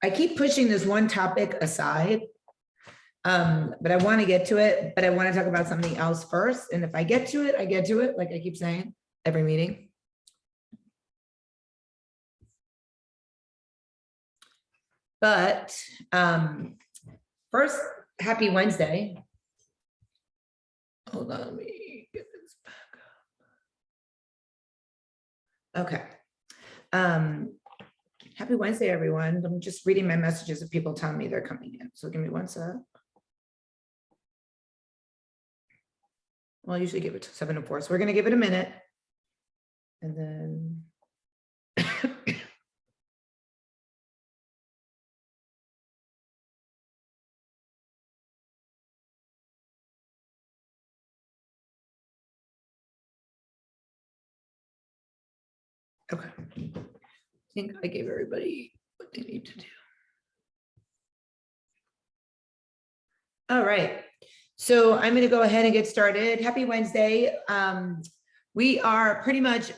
I keep pushing this one topic aside, but I want to get to it, but I want to talk about something else first. And if I get to it, I get to it, like I keep saying, every meeting. But first, happy Wednesday. Hold on, let me get this back up. Okay. Happy Wednesday, everyone. I'm just reading my messages of people telling me they're coming in. So give me one sec. Well, I usually give it to 7 to 4. So we're going to give it a minute. And then okay. I think I gave everybody what they need to do. All right. So I'm going to go ahead and get started. Happy Wednesday. We are pretty much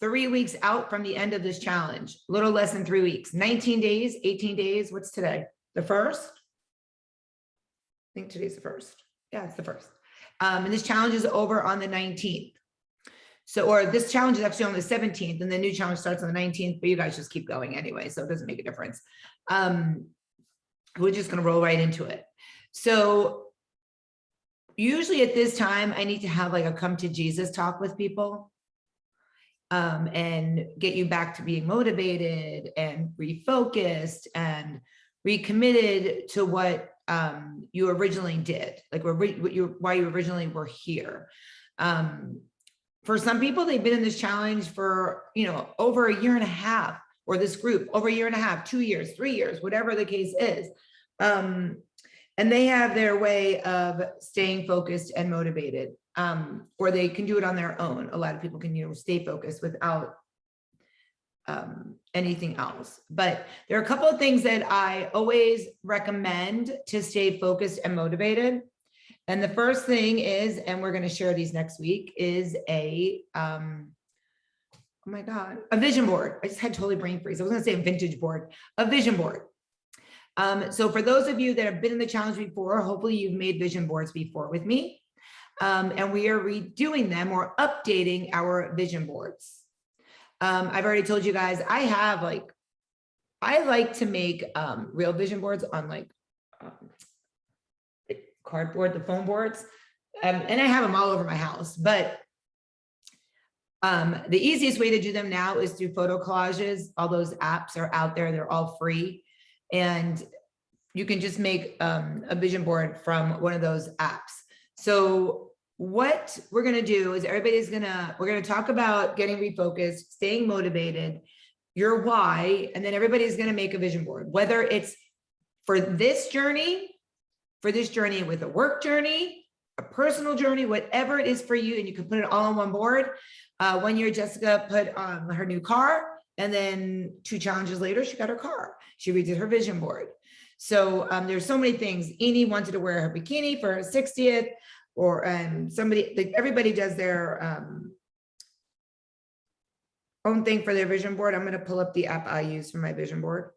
3 weeks out from the end of this challenge, a little less than 3 weeks, 19 days, 18 days. What's today? The 1st? I think today's the 1st. Yeah, it's the 1st. And this challenge is over on the 19th. So, or this challenge is actually on the 17th and the new challenge starts on the 19th, but you guys just keep going anyway. So it doesn't make a difference. We're just going to roll right into it. So usually at this time, I need to have like a come to Jesus talk with people and get you back to being motivated and refocused and recommitted to what you originally did, like why you originally were here. For some people, they've been in this challenge for, over a year and a half, or this group over a year and a half, 2 years, 3 years, whatever the case is. And they have their way of staying focused and motivated, or they can do it on their own. A lot of people can, stay focused without anything else. But there are a couple of things that I always recommend to stay focused and motivated. And the first thing is, and we're going to share these next week, is a, oh my God, a vision board. I just had totally brain freeze. I was going to say a vintage board, a vision board. So for those of you that have been in the challenge before, hopefully you've made vision boards before with me. And we are redoing them or updating our vision boards. I've already told you guys, I like to make real vision boards on like cardboard, the foam boards. And I have them all over my house, but the easiest way to do them now is through photo collages. All those apps are out there. They're all free. And you can just make a vision board from one of those apps. So what we're going to do is we're going to talk about getting refocused, staying motivated, your why, and then everybody's going to make a vision board, whether it's for this journey with a work journey, a personal journey, whatever it is for you, and you can put it all on one board. 1 year, Jessica put on her new car, and then 2 challenges later, she got her car. She redid her vision board. So there's so many things. Eni wanted to wear her bikini for her 60th, or everybody does their own thing for their vision board. I'm going to pull up the app I use for my vision board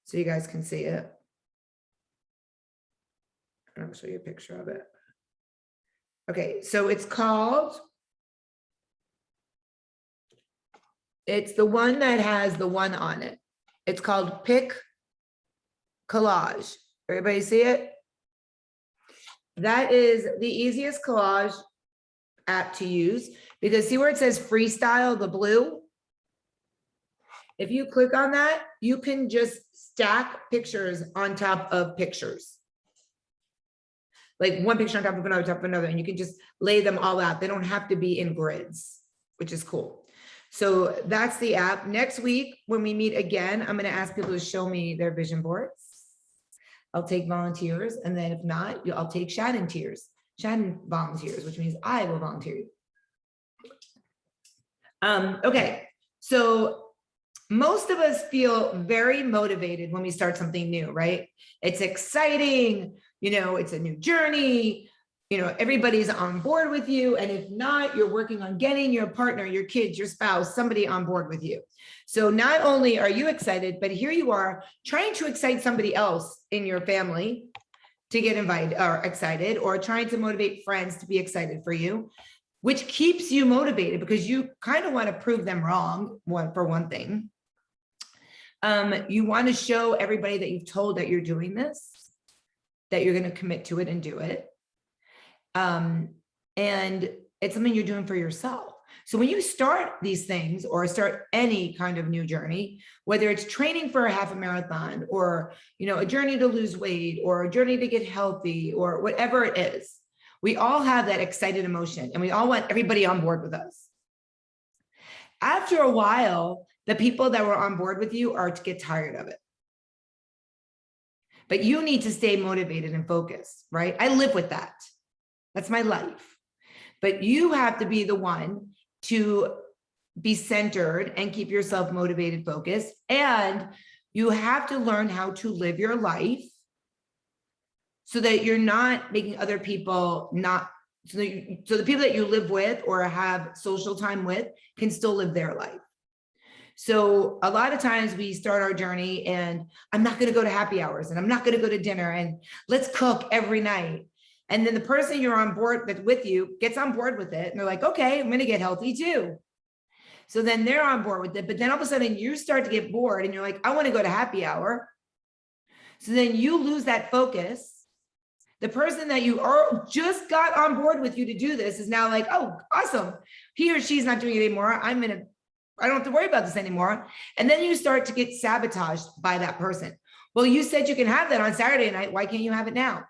so you guys can see it. And I'll show you a picture of it. Okay, so it's the one that has the one on it. It's called Pick Collage. Everybody see it? That is the easiest collage app to use, because see where it says freestyle, the blue? If you click on that, you can just stack pictures on top of pictures. Like one picture on top of another, and you can just lay them all out. They don't have to be in grids, which is cool. So that's the app. Next week, when we meet again, I'm going to ask people to show me their vision boards. I'll take volunteers. And then if not, I'll take Shannon volunteers, which means I will volunteer you. Okay. So most of us feel very motivated when we start something new, right? It's exciting. It's a new journey. everybody's on board with you. And if not, you're working on getting your partner, your kids, your spouse, somebody on board with you. So not only are you excited, but here you are trying to excite somebody else in your family to get invited or excited, or trying to motivate friends to be excited for you, which keeps you motivated because you kind of want to prove them wrong, for one thing. You want to show everybody that you've told that you're doing this, that you're going to commit to it and do it. And it's something you're doing for yourself. So when you start these things or start any kind of new journey, whether it's training for a half a marathon or, a journey to lose weight or a journey to get healthy or whatever it is, we all have that excited emotion and we all want everybody on board with us. After a while, the people that were on board with you are to get tired of it. But you need to stay motivated and focused, right? I live with that. That's my life. But you have to be the one to be centered and keep yourself motivated, focused. And you have to learn how to live your life so that you're not making other people so the people that you live with or have social time with can still live their life. So a lot of times we start our journey and I'm not going to go to happy hours and I'm not going to go to dinner and let's cook every night. And then the person you're on board with you gets on board with it. And they're like, okay, I'm going to get healthy too. So then they're on board with it. But then all of a sudden you start to get bored and you're like, I want to go to happy hour. So then you lose that focus. The person that you just got on board with you to do this is now like, oh, awesome. He or she's not doing it anymore. I don't have to worry about this anymore. And then you start to get sabotaged by that person. Well, you said you can have that on Saturday night. Why can't you have it now?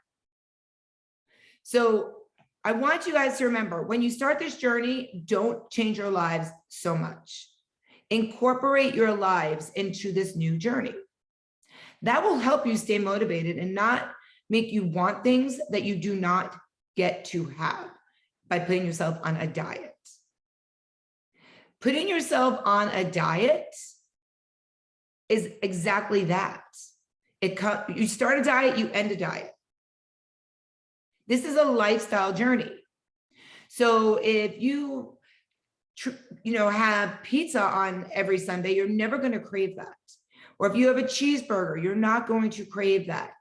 So I want you guys to remember, when you start this journey, don't change your lives so much. Incorporate your lives into this new journey. That will help you stay motivated and not make you want things that you do not get to have by putting yourself on a diet. Putting yourself on a diet is exactly that. You start a diet, you end a diet. This is a lifestyle journey. So if you have pizza on every Sunday, you're never going to crave that. Or if you have a cheeseburger, you're not going to crave that.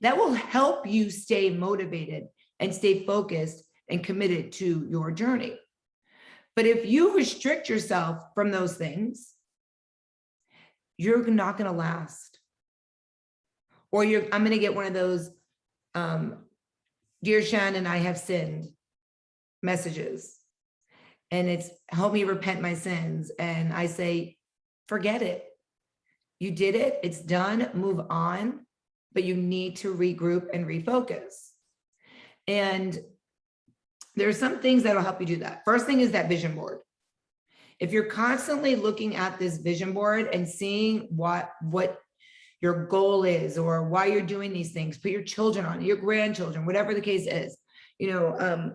That will help you stay motivated and stay focused and committed to your journey. But if you restrict yourself from those things, you're not going to last. Or I'm going to get one of those, Dear Shannon, I have sinned messages. And it's help me repent my sins. And I say, forget it. You did it. It's done. Move on. But you need to regroup and refocus. And there are some things that will help you do that. First thing is that vision board. If you're constantly looking at this vision board and seeing what your goal is or why you're doing these things, put your children on, your grandchildren, whatever the case is, a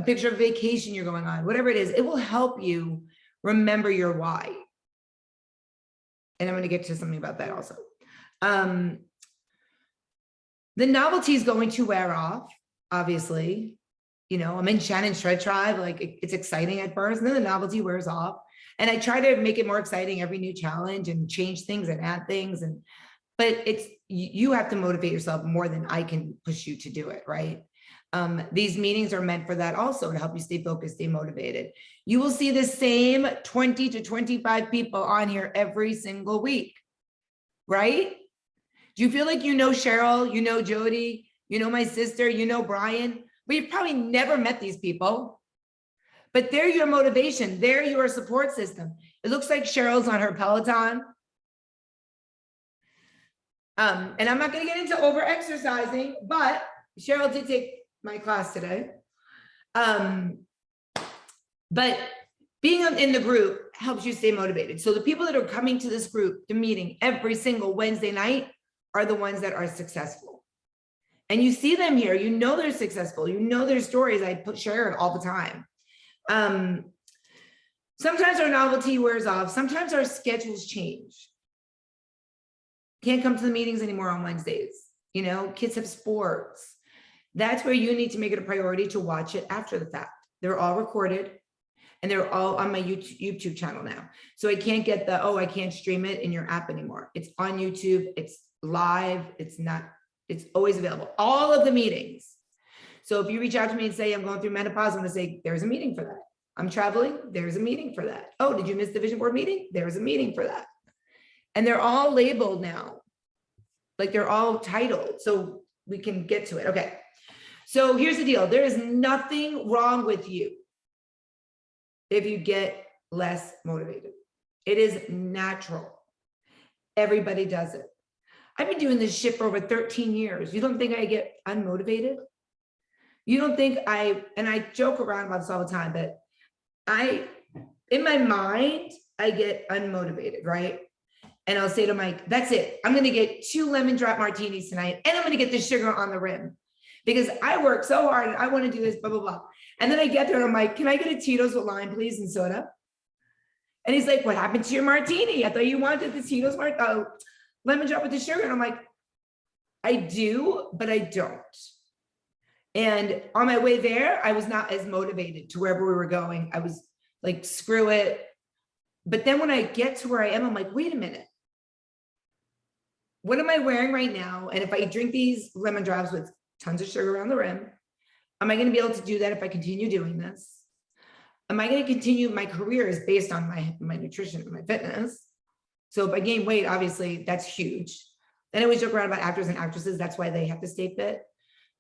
picture of vacation you're going on, whatever it is, it will help you remember your why. And I'm going to get to something about that also. The novelty is going to wear off, obviously. I'm in Shannon's Shred Tribe, like it's exciting at first, and then the novelty wears off. And I try to make it more exciting every new challenge and change things and add things. But you have to motivate yourself more than I can push you to do it, right? These meetings are meant for that also, to help you stay focused, stay motivated. You will see the same 20 to 25 people on here every single week, right? Do you feel like you know Cheryl, you know Jody, you know my sister, you know Brian, but you've probably never met these people, but they're your motivation. They're your support system. It looks like Cheryl's on her Peloton. And I'm not going to get into over exercising, but Cheryl did take my class today. But being in the group helps you stay motivated. So the people that are coming to this group, the meeting every single Wednesday night, are the ones that are successful. And you see them here, they're successful, their stories. I share it all the time. Sometimes our novelty wears off. Sometimes our schedules change. Can't come to the meetings anymore on Wednesdays. Kids have sports. That's where you need to make it a priority to watch it after the fact. They're all recorded and they're all on my YouTube channel now. So I can't get the, oh, I can't stream it in your app anymore. It's on YouTube, it's live, it's always available. All of the meetings. So if you reach out to me and say, I'm going through menopause, I'm gonna say, there's a meeting for that. I'm traveling, there's a meeting for that. Oh, did you miss the vision board meeting? There's a meeting for that. And they're all labeled now. Like they're all titled, so we can get to it. Okay. So here's the deal. There is nothing wrong with you if you get less motivated. It is natural. Everybody does it. I've been doing this shit for over 13 years. You don't think I get unmotivated? You don't think and I joke around about this all the time, but in my mind, I get unmotivated, right? And I'll say to Mike, that's it. I'm going to get 2 lemon drop martinis tonight, and I'm going to get the sugar on the rim because I work so hard and I want to do this, blah, blah, blah. And then I get there and I'm like, can I get a Tito's with lime, please, and soda? And he's like, what happened to your martini? I thought you wanted the Tito's lemon drop with the sugar. And I'm like, I do, but I don't. And on my way there, I was not as motivated to wherever we were going. I was like, screw it. But then when I get to where I am, I'm like, wait a minute. What am I wearing right now? And if I drink these lemon drops with tons of sugar around the rim, am I going to be able to do that if I continue doing this? Am I going to continue? My career is based on my nutrition and my fitness. So if I gain weight, obviously that's huge. And I always joke around about actors and actresses. That's why they have to stay fit.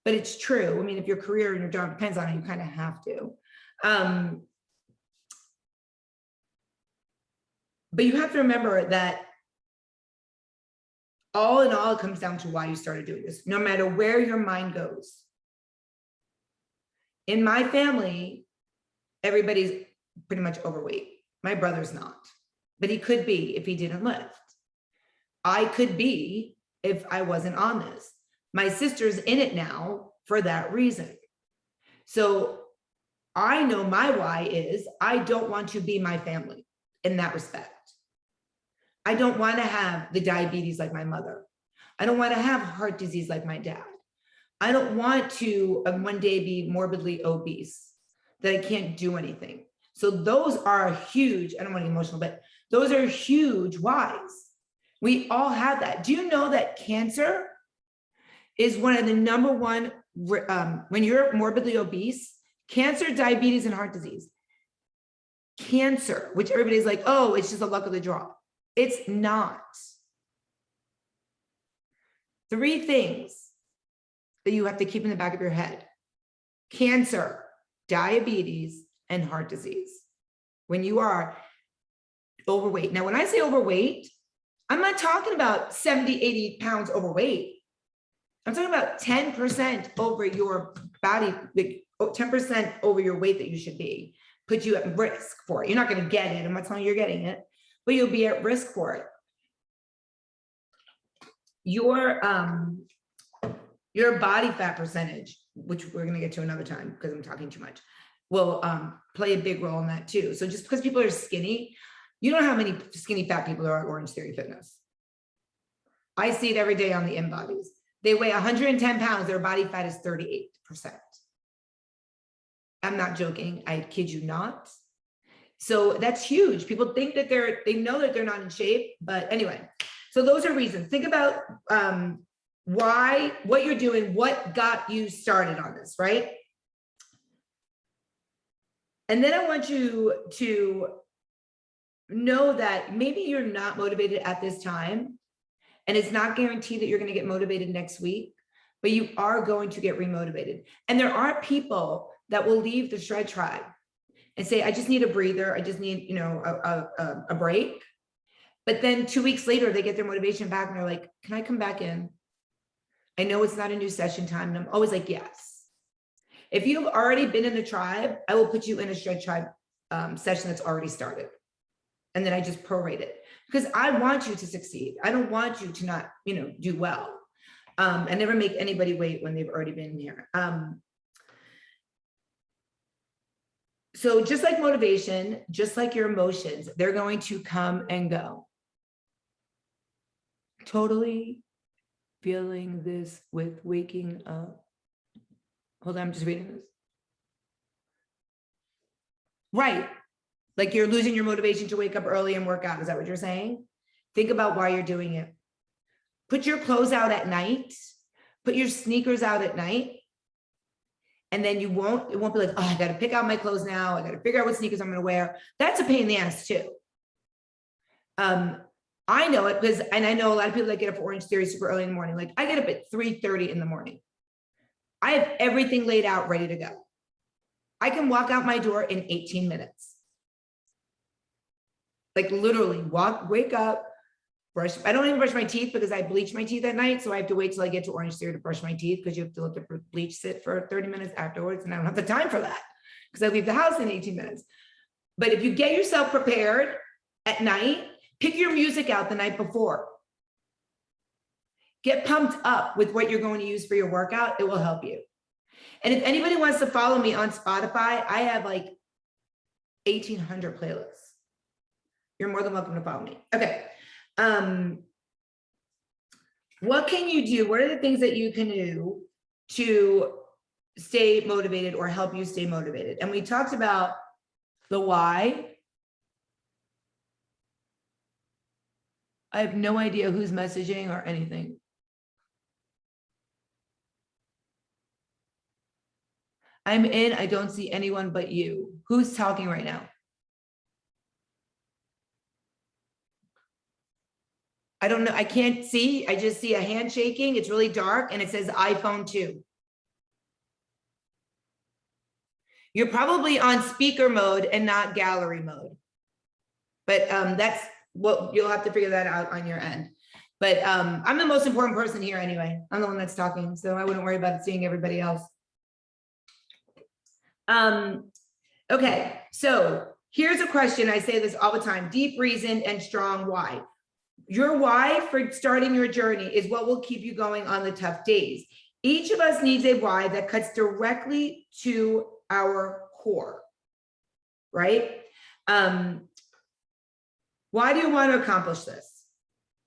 But it's true. I mean, if your career and your job depends on it, you kind of have to. But you have to remember that all in all, it comes down to why you started doing this, no matter where your mind goes. In my family, everybody's pretty much overweight. My brother's not, but he could be if he didn't lift. I could be if I wasn't on this. My sister's in it now for that reason. So I know my why is I don't want to be my family in that respect. I don't want to have the diabetes like my mother. I don't want to have heart disease like my dad. I don't want to one day be morbidly obese, that I can't do anything. So those are huge. I don't want to get emotional, but those are huge whys. We all have that. Do you know that cancer is one of the #1, when you're morbidly obese, cancer, diabetes, and heart disease. Cancer, which everybody's like, oh, it's just a luck of the draw. It's not. 3 things that you have to keep in the back of your head: cancer, diabetes, and heart disease. When you are overweight. Now, when I say overweight, I'm not talking about 70, 80 pounds overweight. I'm talking about 10% over your body, 10% over your weight that you should be, put you at risk for it. You're not going to get it. I'm not telling you you're getting it, but you'll be at risk for it. Your body fat percentage, which we're going to get to another time because I'm talking too much, will play a big role in that too. So just because people are skinny, you don't know how many skinny fat people there are at Orange Theory Fitness. I see it every day on the InBodies. They weigh 110 pounds. Their body fat is 38%. I'm not joking. I kid you not. So that's huge. People think that they know that they're not in shape, but anyway, so those are reasons. Think about why, what you're doing, what got you started on this, right? And then I want you to know that maybe you're not motivated at this time, and it's not guaranteed that you're going to get motivated next week, but you are going to get remotivated. And there are people that will leave the Shred Tribe and say, I just need a breather. I just need, a break. But then 2 weeks later, they get their motivation back and they're like, can I come back in? I know it's not a new session time. And I'm always like, yes. If you've already been in the tribe, I will put you in a Shred Tribe session that's already started. And then I just prorate it because I want you to succeed. I don't want you to not, do well. I never make anybody wait when they've already been here. So just like motivation, just like your emotions, they're going to come and go. Totally feeling this with waking up. Hold on, I'm just reading this. Right. Like you're losing your motivation to wake up early and work out. Is that what you're saying? Think about why you're doing it. Put your clothes out at night. Put your sneakers out at night. And then it won't be like, oh, I got to pick out my clothes now. I got to figure out what sneakers I'm going to wear. That's a pain in the ass too. I know it because, and I know a lot of people that get up for Orange Theory super early in the morning. Like I get up at 3:30 in the morning. I have everything laid out, ready to go. I can walk out my door in 18 minutes. Like literally wake up, brush. I don't even brush my teeth because I bleach my teeth at night. So I have to wait till I get to Orange Theory to brush my teeth because you have to let the bleach sit for 30 minutes afterwards. And I don't have the time for that because I leave the house in 18 minutes. But if you get yourself prepared at night, pick your music out the night before. Get pumped up with what you're going to use for your workout. It will help you. And if anybody wants to follow me on Spotify, I have like 1,800 playlists. You're more than welcome to follow me. Okay. What can you do? What are the things that you can do to stay motivated or help you stay motivated? And we talked about the why. I have no idea who's messaging or anything. I'm in, I don't see anyone but you. Who's talking right now? I don't know, I can't see, I just see a hand shaking. It's really dark and it says iPhone 2. You're probably on speaker mode and not gallery mode. But that's what you'll have to figure that out on your end. But I'm the most important person here anyway. I'm the one that's talking, so I wouldn't worry about seeing everybody else. Okay, so here's a question. I say this all the time: deep, reasoned, and strong why. Your why for starting your journey is what will keep you going on the tough days. Each of us needs a why that cuts directly to our core, right? Why do you want to accomplish this?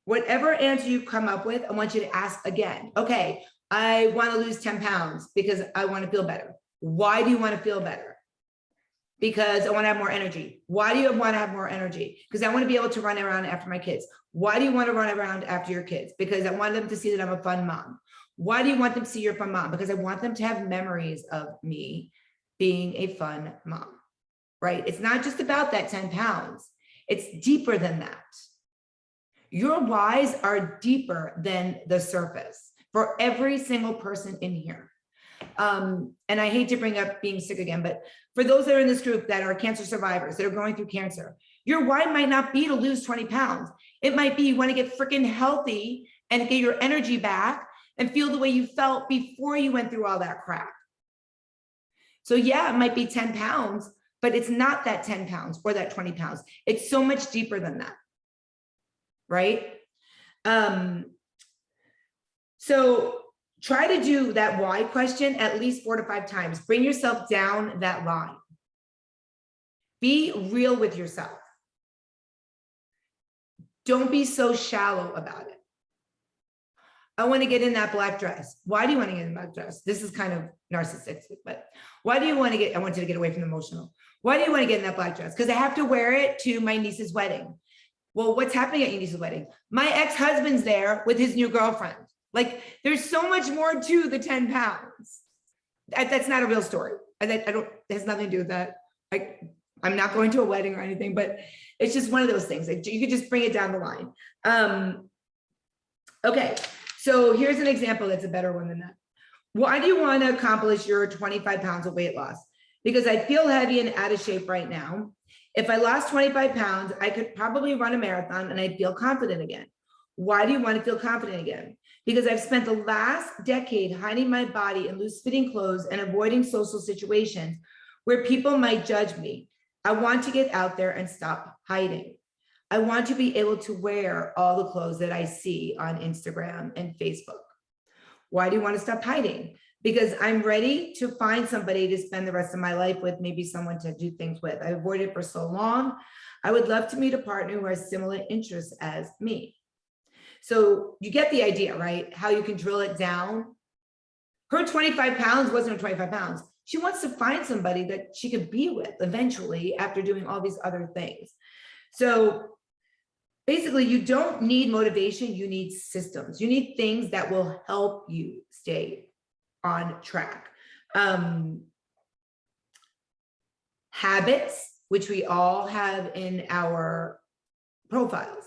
Whatever answer you come up with, I want you to ask again. Okay, I want to lose 10 pounds because I want to feel better. Why do you want to feel better? Because I want to have more energy. Why do you want to have more energy? Because I want to be able to run around after my kids. Why do you want to run around after your kids? Because I want them to see that I'm a fun mom. Why do you want them to see you're a fun mom? Because I want them to have memories of me being a fun mom, right? It's not just about that 10 pounds. It's deeper than that. Your whys are deeper than the surface for every single person in here. And I hate to bring up being sick again, but for those that are in this group that are cancer survivors that are going through cancer, your why might not be to lose 20 pounds. It might be you want to get freaking healthy and get your energy back and feel the way you felt before you went through all that crap. So yeah, it might be 10 pounds, but it's not that 10 pounds or that 20 pounds. It's so much deeper than that, right? So try to do that why question at least 4 to 5 times. Bring yourself down that line. Be real with yourself. Don't be so shallow about it. I want to get in that black dress. Why do you want to get in that black dress? This is kind of narcissistic, but why do you want to get, I want you to get away from the emotional. Why do you want to get in that black dress? Because I have to wear it to my niece's wedding. Well, what's happening at your niece's wedding? My ex-husband's there with his new girlfriend. Like, there's so much more to the 10 pounds. That's not a real story. It has nothing to do with that. I'm not going to a wedding or anything, but it's just one of those things. You could just bring it down the line. Okay, so here's an example that's a better one than that. Why do you want to accomplish your 25 pounds of weight loss? Because I feel heavy and out of shape right now. If I lost 25 pounds, I could probably run a marathon and I'd feel confident again. Why do you want to feel confident again? Because I've spent the last decade hiding my body in loose-fitting clothes and avoiding social situations where people might judge me. I want to get out there and stop hiding. I want to be able to wear all the clothes that I see on Instagram and Facebook. Why do you want to stop hiding? Because I'm ready to find somebody to spend the rest of my life with, maybe someone to do things with. I avoided it for so long. I would love to meet a partner who has similar interests as me. So you get the idea, right? How you can drill it down. Her 25 pounds wasn't 25 pounds. She wants to find somebody that she could be with eventually after doing all these other things. So basically, you don't need motivation, you need systems. You need things that will help you stay on track. Habits, which we all have in our profiles.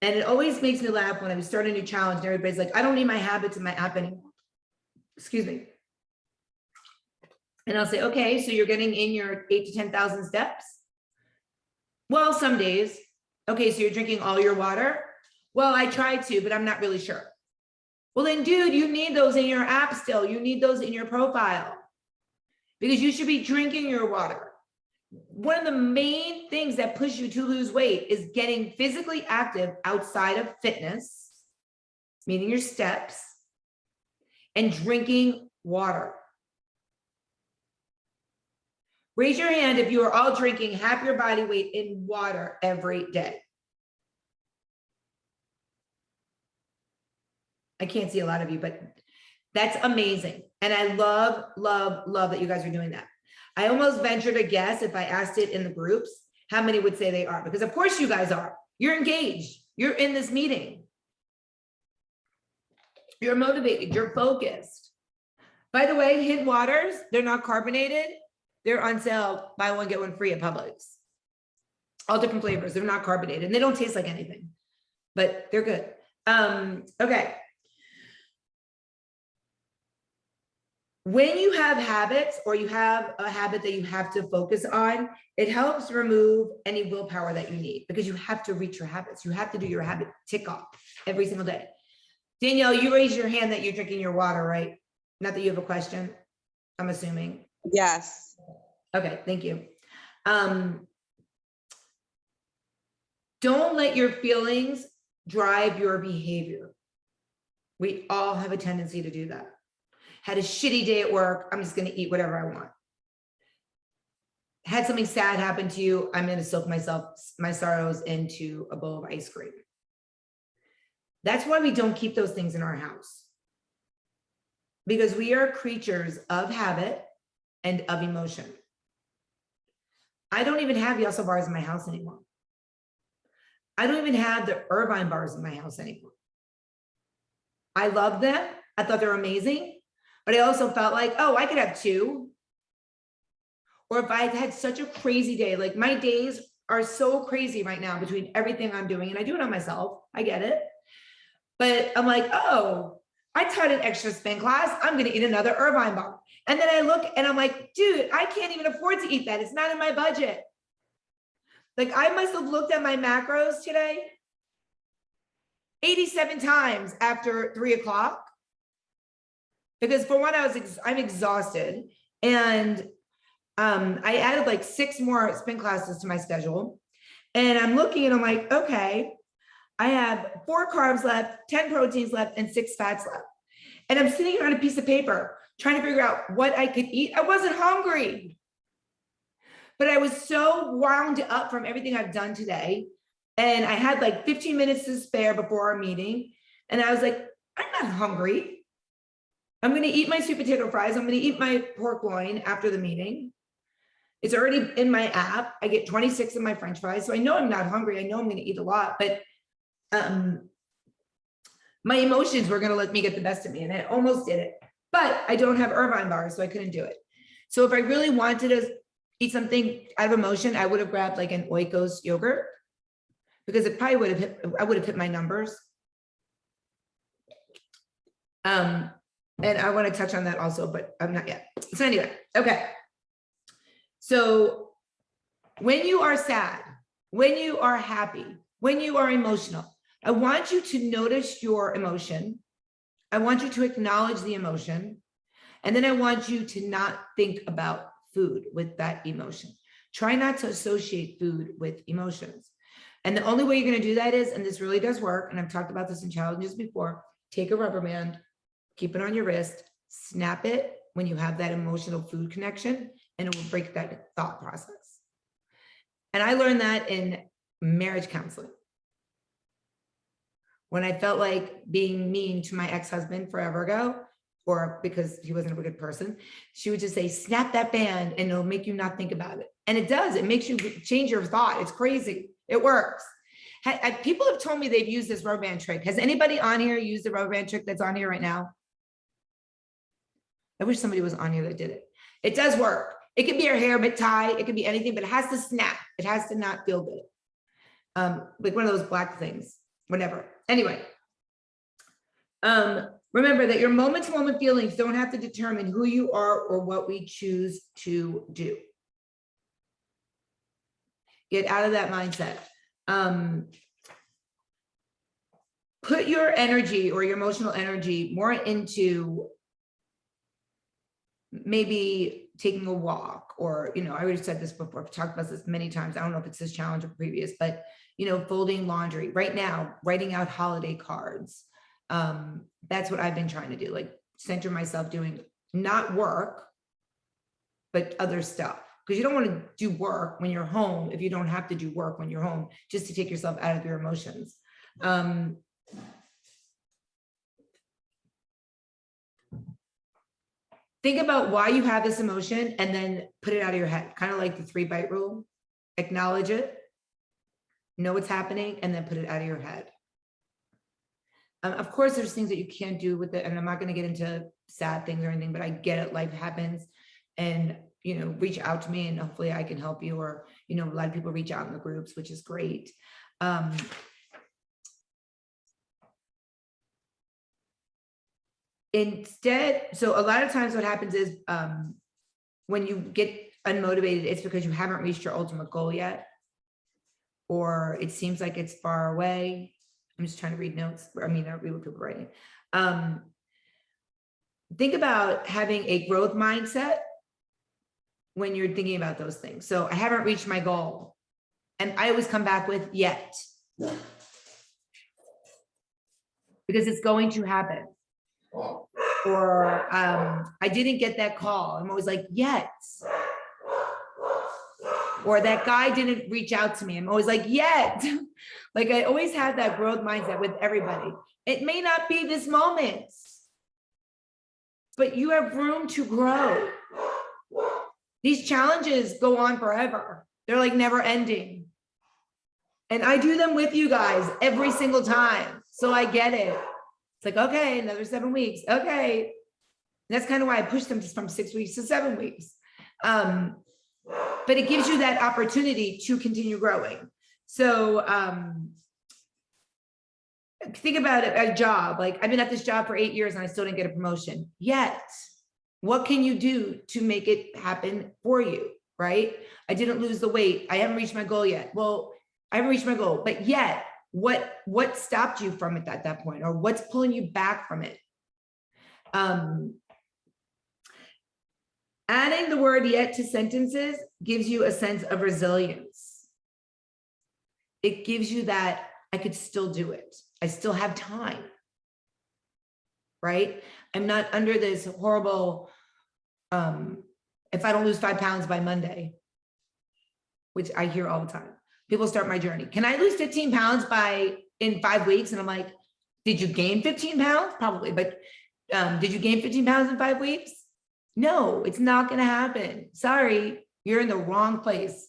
And it always makes me laugh when I start a new challenge and everybody's like, I don't need my habits in my app anymore. Excuse me. And I'll say, okay, so you're getting in your 8,000 to 10,000 steps? Well, some days. Okay, so you're drinking all your water? Well, I tried to, but I'm not really sure. Well, then, dude, you need those in your app still. You need those in your profile because you should be drinking your water. One of the main things that push you to lose weight is getting physically active outside of fitness, meaning your steps, and drinking water. Raise your hand if you are all drinking half your body weight in water every day. I can't see a lot of you, but that's amazing. And I love, love, love that you guys are doing that. I almost venture to guess if I asked it in the groups, how many would say they are? Because of course you guys are. You're engaged. You're in this meeting. You're motivated. You're focused. By the way, Hint waters, they're not carbonated. They're on sale, buy one, get one free at Publix. All different flavors. They're not carbonated and they don't taste like anything, but they're good. Okay. When you have habits or you have a habit that you have to focus on, it helps remove any willpower that you need because you have to reach your habits. You have to do your habit tick off every single day. Danielle, you raised your hand that you're drinking your water, right? Not that you have a question, I'm assuming. Yes. Okay, thank you. Don't let your feelings drive your behavior. We all have a tendency to do that. Had a shitty day at work, I'm just gonna eat whatever I want. Had something sad happen to you, I'm gonna soak my sorrows into a bowl of ice cream. That's why we don't keep those things in our house. Because we are creatures of habit and of emotion. I don't even have Yellow bars in my house anymore. I don't even have the Irvine bars in my house anymore. I love them. I thought they were amazing, but I also felt like, oh, I could have two. Or if I had such a crazy day, like my days are so crazy right now between everything I'm doing, and I do it on myself, I get it. But I'm like, oh, I taught an extra spin class, I'm gonna eat another Irvine bar. And then I look and I'm like, dude, I can't even afford to eat that. It's not in my budget. Like I must have looked at my macros today 87 times after 3 o'clock. Because for one, I'm exhausted. And I added like 6 more spin classes to my schedule. And I'm looking and I'm like, okay, I have 4 carbs left, 10 proteins left, and 6 fats left. And I'm sitting here on a piece of paper trying to figure out what I could eat. I wasn't hungry, but I was so wound up from everything I've done today. And I had like 15 minutes to spare before our meeting. And I was like, I'm not hungry. I'm going to eat my sweet potato fries. I'm going to eat my pork loin after the meeting. It's already in my app. I get 26 of my French fries. So I know I'm not hungry. I know I'm going to eat a lot, but my emotions were going to let me get the best of me. And I almost did it, but I don't have Irvine bars, so I couldn't do it. So if I really wanted to eat something out of emotion, I would have grabbed like an Oikos yogurt because it probably would have hit, I would have hit my numbers. And I want to touch on that also, but I'm not yet. So anyway, okay. So when you are sad, when you are happy, when you are emotional, I want you to notice your emotion. I want you to acknowledge the emotion. And then I want you to not think about food with that emotion. Try not to associate food with emotions. And the only way you're going to do that is, and this really does work, and I've talked about this in challenges before, take a rubber band, keep it on your wrist, snap it when you have that emotional food connection, and it will break that thought process. And I learned that in marriage counseling. When I felt like being mean to my ex-husband forever ago, or because he wasn't a good person, she would just say, snap that band and it'll make you not think about it. And it does, it makes you change your thought. It's crazy, it works. People have told me they've used this rubber band trick. Has anybody on here used the rubber band trick that's on here right now? I wish somebody was on here that did it. It does work. It could be your hair, but tie, it could be anything, but it has to snap. It has to not feel good. Like one of those black things, whatever. Anyway, remember that your moment-to-moment feelings don't have to determine who you are or what we choose to do. Get out of that mindset. Put your energy or your emotional energy more into maybe taking a walk, or, I already said this before, I've talked about this many times. I don't know if it's this challenge or previous, but, folding laundry right now, writing out holiday cards. That's what I've been trying to do, like center myself doing not work, but other stuff. Because you don't want to do work when you're home if you don't have to do work when you're home, just to take yourself out of your emotions. Think about why you have this emotion and then put it out of your head, kind of like the 3-bite rule. Acknowledge it, know what's happening, and then put it out of your head. Of course, there's things that you can't do with it, and I'm not going to get into sad things or anything, but I get it, life happens, and reach out to me and hopefully I can help you, or a lot of people reach out in the groups, which is great. Instead, so a lot of times what happens is when you get unmotivated, it's because you haven't reached your ultimate goal yet, or it seems like it's far away. I'm just trying to read notes. I read what people are writing. Think about having a growth mindset when you're thinking about those things. So I haven't reached my goal, and I always come back with yet, because it's going to happen. Or I didn't get that call. I'm always like, yet. Or that guy didn't reach out to me. I'm always like, yet. Like, I always have that growth mindset with everybody. It may not be this moment, but you have room to grow. These challenges go on forever. They're like never ending. And I do them with you guys every single time. So I get it. It's like, okay, another 7 weeks. Okay. And that's kind of why I push them from 6 weeks to 7 weeks. But it gives you that opportunity to continue growing. So think about it, a job. Like, I've been at this job for 8 years and I still didn't get a promotion yet. What can you do to make it happen for you, right? I didn't lose the weight. I haven't reached my goal yet. Well, I haven't reached my goal, but yet, what stopped you from it at that point, or what's pulling you back from it? Adding the word yet to sentences gives you a sense of resilience. It gives you that I could still do it. I still have time, right? I'm not under this horrible, if I don't lose 5 pounds by Monday, which I hear all the time. People start my journey. Can I lose 15 pounds in 5 weeks? And I'm like, did you gain 15 pounds? Probably, but did you gain 15 pounds in 5 weeks? No, it's not going to happen. Sorry, you're in the wrong place.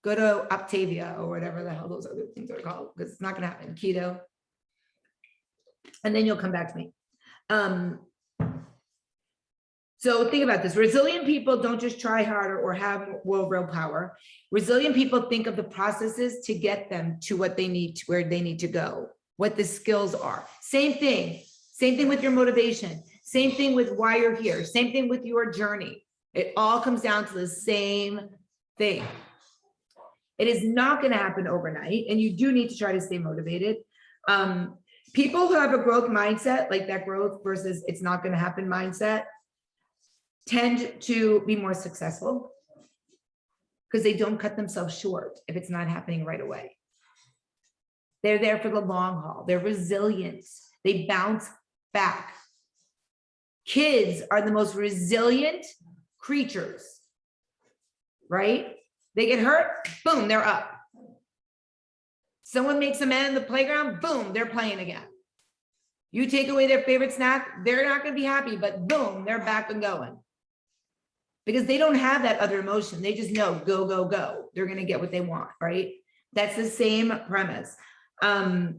Go to Optavia or whatever the hell those other things are called, because it's not going to happen. Keto. And then you'll come back to me. So think about this. Resilient people don't just try harder or have more willpower. Resilient people think of the processes to get them to what they need, to where they need to go, what the skills are. Same thing with your motivation. Same thing with why you're here. Same thing with your journey. It all comes down to the same thing. It is not going to happen overnight, and you do need to try to stay motivated. People who have a growth mindset, like that growth versus it's not going to happen mindset, tend to be more successful because they don't cut themselves short if it's not happening right away. They're there for the long haul. They're resilient. They bounce back. Kids are the most resilient creatures, right? They get hurt, boom, they're up. Someone makes a man in the playground, boom, they're playing again. You take away their favorite snack, they're not going to be happy, but boom, they're back and going. Because they don't have that other emotion. They just know, go, go, go. They're going to get what they want, right? That's the same premise. I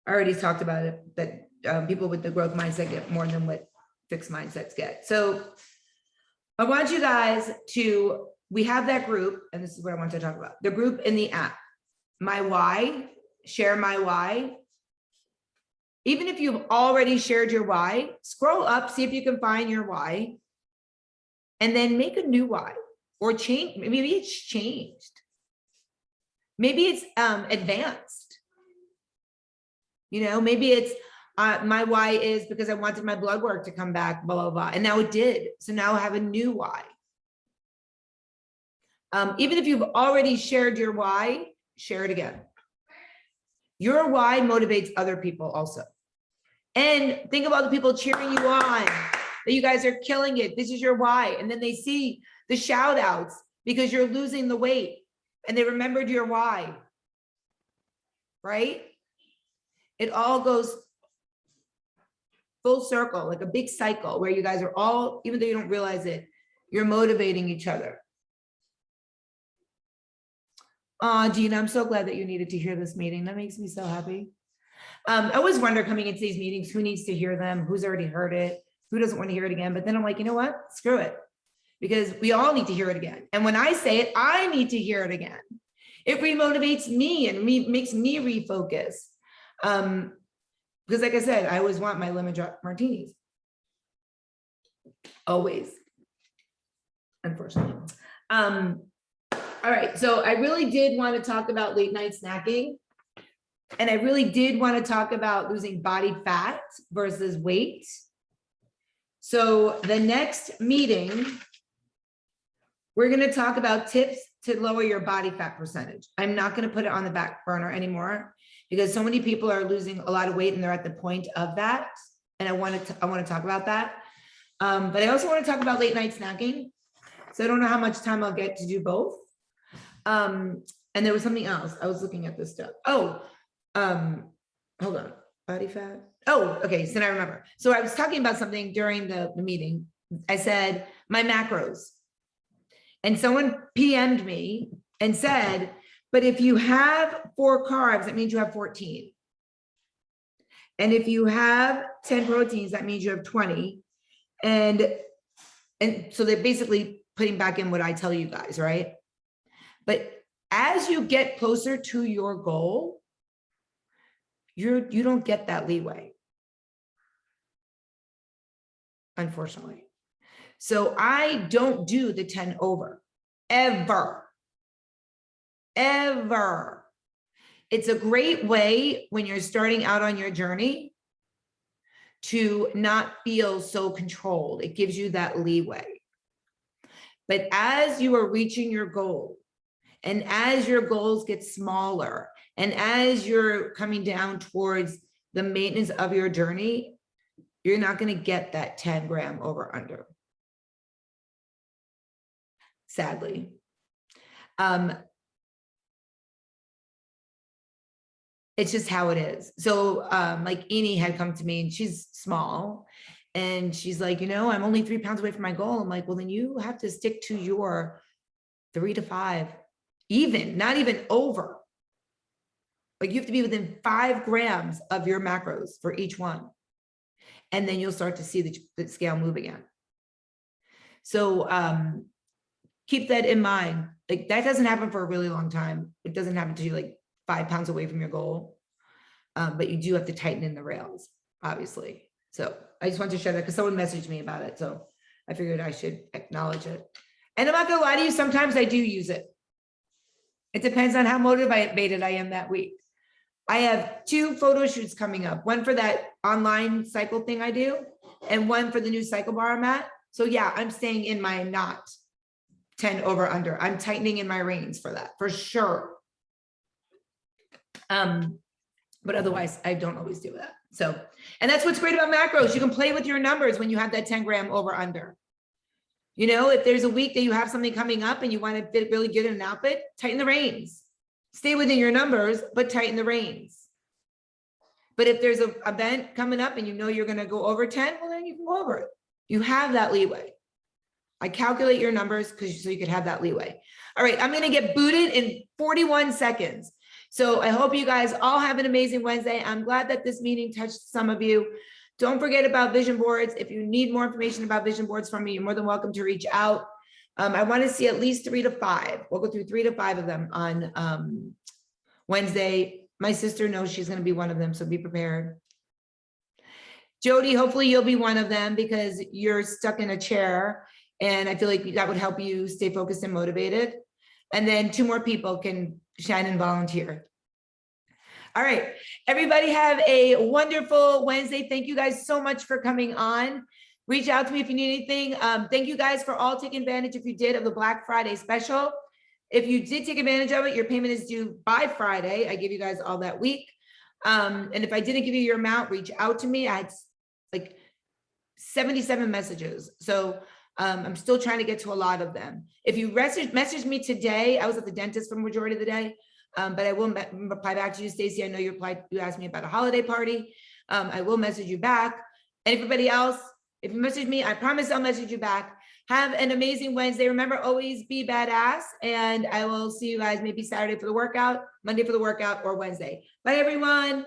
already talked about it, that people with the growth mindset get more than what fixed mindsets get. So I want you guys to, we have that group, and this is what I want to talk about. The group in the app, my why, share my why. Even if you've already shared your why, scroll up, see if you can find your why, and then make a new why or change. Maybe it's changed. Maybe it's advanced. You know, maybe it's my why is because I wanted my blood work to come back, blah, blah, blah. And now it did. So now I have a new why. Even if you've already shared your why, share it again. Your why motivates other people also. And think about the people cheering you on, that you guys are killing it. This is your why. And then they see the shout outs because you're losing the weight and they remembered your why, right? It all goes full circle, like a big cycle where you guys are all, even though you don't realize it, you're motivating each other. Gina, I'm so glad that you needed to hear this meeting. That makes me so happy. I always wonder coming into these meetings, who needs to hear them, who's already heard it, who doesn't want to hear it again. But then I'm like, you know what? Screw it. Because we all need to hear it again. And when I say it, I need to hear it again. It remotivates me and makes me refocus. Because like I said, I always want my lemon drop martinis. Always. Unfortunately. All right, so I really did want to talk about late night snacking. And I really did want to talk about losing body fat versus weight. So the next meeting, we're going to talk about tips to lower your body fat percentage. I'm not going to put it on the back burner anymore because so many people are losing a lot of weight and they're at the point of that. And I want to talk about that. But I also want to talk about late night snacking. So I don't know how much time I'll get to do both. And there was something else. I was looking at this stuff. Hold on, body fat. Oh, okay, so now I remember. So I was talking about something during the meeting. I said, my macros. And someone PM'd me and said, but if you have 4 carbs, that means you have 14. And if you have 10 proteins, that means you have 20. And so they're basically putting back in what I tell you guys, right? But as you get closer to your goal, you don't get that leeway, unfortunately. So I don't do the 10 over, ever. It's a great way when you're starting out on your journey to not feel so controlled. It gives you that leeway. But as you are reaching your goal, and as your goals get smaller, and as you're coming down towards the maintenance of your journey, you're not going to get that 10 gram over under. Sadly. It's just how it is. So like Eni had come to me and she's small and she's like, you know, I'm only 3 pounds away from my goal. I'm like, well, then you have to stick to your 3 to 5, even, not even over. Like you have to be within 5 grams of your macros for each one. And then you'll start to see the scale move again. So keep that in mind. Like that doesn't happen for a really long time. It doesn't happen to you like 5 pounds away from your goal. But you do have to tighten in the rails, obviously. So I just wanted to share that because someone messaged me about it. So I figured I should acknowledge it. And I'm not gonna lie to you, sometimes I do use it. It depends on how motivated I am that week. I have 2 photo shoots coming up, one for that online cycle thing I do, and one for the new cycle bar I'm at. So yeah, I'm staying in my not 10 over under. I'm tightening in my reins for that, for sure. But otherwise I don't always do that. So, and that's what's great about macros. You can play with your numbers when you have that 10 gram over under. You know, if there's a week that you have something coming up and you want to fit really good in an outfit, tighten the reins. Stay within your numbers, but tighten the reins. But if there's an event coming up and you know you're gonna go over 10, well, then you can go over it. You have that leeway. I calculate your numbers so you could have that leeway. All right, I'm gonna get booted in 41 seconds. So I hope you guys all have an amazing Wednesday. I'm glad that this meeting touched some of you. Don't forget about vision boards. If you need more information about vision boards from me, you're more than welcome to reach out. I want to see at least 3 to 5. We'll go through 3 to 5 of them on Wednesday. My sister knows she's going to be one of them, so be prepared. Jody, hopefully you'll be one of them because you're stuck in a chair, and I feel like that would help you stay focused and motivated. And then 2 more people can shine and volunteer. All right, everybody have a wonderful Wednesday. Thank you guys so much for coming on. Reach out to me if you need anything. Thank you guys for all taking advantage, if you did, of the Black Friday special. If you did take advantage of it, your payment is due by Friday. I gave you guys all that week. And if I didn't give you your amount, reach out to me. I had like 77 messages. So I'm still trying to get to a lot of them. If you message me today, I was at the dentist for the majority of the day, but I will reply back to you, Stacy. I know you asked me about a holiday party. I will message you back. And everybody else, if you message me, I promise I'll message you back. Have an amazing Wednesday. Remember, always be badass. And I will see you guys maybe Saturday for the workout, Monday for the workout, or Wednesday. Bye, everyone.